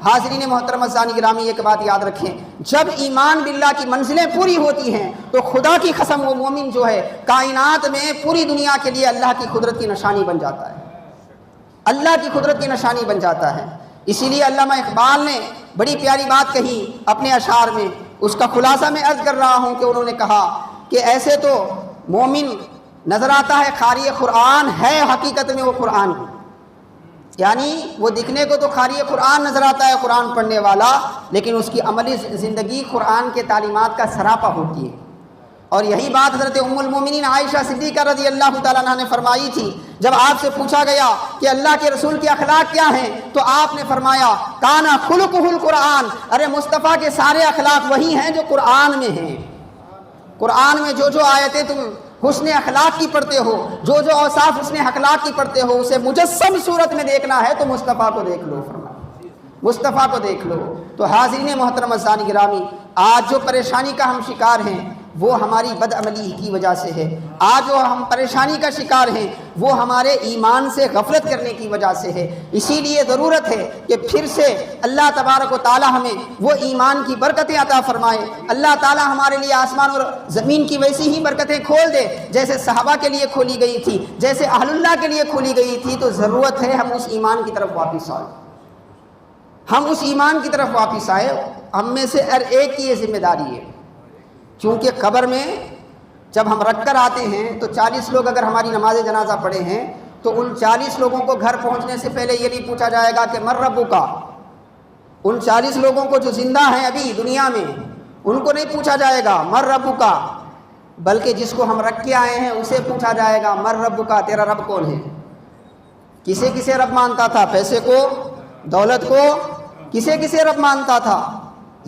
حاضرین محترم ثانی گرامی ایک بات یاد رکھیں، جب ایمان باللہ کی منزلیں پوری ہوتی ہیں تو خدا کی قسم وہ مومن جو ہے کائنات میں پوری دنیا کے لیے اللہ کی قدرت کی نشانی بن جاتا ہے، اللہ کی قدرت کی نشانی بن جاتا ہے۔ اسی لیے علامہ اقبال نے بڑی پیاری بات کہی اپنے اشعار میں، اس کا خلاصہ میں عرض کر رہا ہوں کہ انہوں نے کہا کہ ایسے تو مومن نظر آتا ہے قاری قرآن، ہے حقیقت میں وہ قرآن ہی، یعنی وہ دکھنے کو تو قاری قرآن نظر آتا ہے قرآن پڑھنے والا، لیکن اس کی عملی زندگی قرآن کے تعلیمات کا سراپا ہوتی ہے۔ اور یہی بات حضرت ام المومنین عائشہ صدیقہ رضی اللہ تعالیٰ عنہ نے فرمائی تھی جب آپ سے پوچھا گیا کہ اللہ کے رسول کے اخلاق کیا ہیں تو آپ نے فرمایا کانا خلقہ القرآن، ارے مصطفیٰ کے سارے اخلاق وہی ہیں جو قرآن میں ہیں۔ قرآن میں جو جو آیتیں تم حسن اخلاق کی پڑھتے ہو، جو جو اوصاف حسن اخلاق کی پڑھتے ہو، اسے مجسم صورت میں دیکھنا ہے تو مصطفیٰ کو دیکھ لو، فرمایا مصطفیٰ کو دیکھ لو۔ تو حاضرین محترم ثانی گرامی، آج جو پریشانی کا ہم شکار ہیں وہ ہماری بدعملی کی وجہ سے ہے، آج جو ہم پریشانی کا شکار ہیں وہ ہمارے ایمان سے غفلت کرنے کی وجہ سے ہے۔ اسی لیے ضرورت ہے کہ پھر سے اللہ تبارک و تعالی ہمیں وہ ایمان کی برکتیں عطا فرمائے، اللہ تعالی ہمارے لیے آسمان اور زمین کی ویسی ہی برکتیں کھول دے جیسے صحابہ کے لیے کھولی گئی تھی، جیسے اہل اللہ کے لیے کھولی گئی تھی۔ تو ضرورت ہے ہم اس ایمان کی طرف واپس آئیں، ہم اس ایمان کی طرف واپس آئے۔ ہم میں سے ہر ایک کی یہ ذمہ داری ہے، چونکہ قبر میں جب ہم رکھ کر آتے ہیں تو 40 لوگ اگر ہماری نماز جنازہ پڑھے ہیں تو ان 40 لوگوں کو گھر پہنچنے سے پہلے یہ نہیں پوچھا جائے گا کہ من ربک، ان 40 لوگوں کو جو زندہ ہیں ابھی دنیا میں ان کو نہیں پوچھا جائے گا من ربک، بلکہ جس کو ہم رکھ کے آئے ہیں اسے پوچھا جائے گا من ربک، تیرا رب کون ہے؟ کسے کسے رب مانتا تھا؟ پیسے کو، دولت کو، کسے کسے رب مانتا تھا؟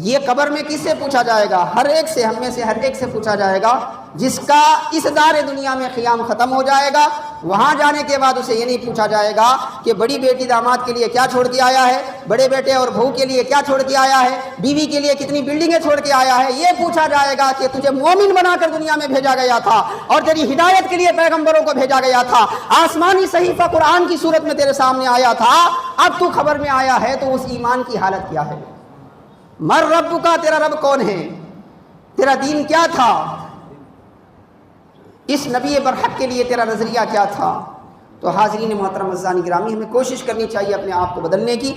یہ قبر میں کس سے پوچھا جائے گا؟ ہر ایک سے، ہم میں سے ہر ایک سے پوچھا جائے گا جس کا اس دار دنیا میں قیام ختم ہو جائے گا۔ وہاں جانے کے بعد اسے یہ نہیں پوچھا جائے گا کہ بڑی بیٹی داماد کے لیے کیا چھوڑ کے آیا ہے، بڑے بیٹے اور بہو کے لیے کیا چھوڑ کے آیا ہے، بیوی کے لیے کتنی بلڈنگیں چھوڑ کے آیا ہے۔ یہ پوچھا جائے گا کہ تجھے مومن بنا کر دنیا میں بھیجا گیا تھا اور تیری ہدایت کے لیے پیغمبروں کو بھیجا گیا تھا، آسمانی صحیفہ قرآن کی صورت میں تیرے سامنے آیا تھا، اب تو خبر میں آیا ہے تو اس ایمان کی حالت کیا ہے؟ من رب کا، تیرا رب کون ہے؟ تیرا دین کیا تھا؟ اس نبی برحق کے لیے تیرا نظریہ کیا تھا؟ تو حاضرین محترم ثانی گرامی، ہمیں کوشش کرنی چاہیے اپنے آپ کو بدلنے کی۔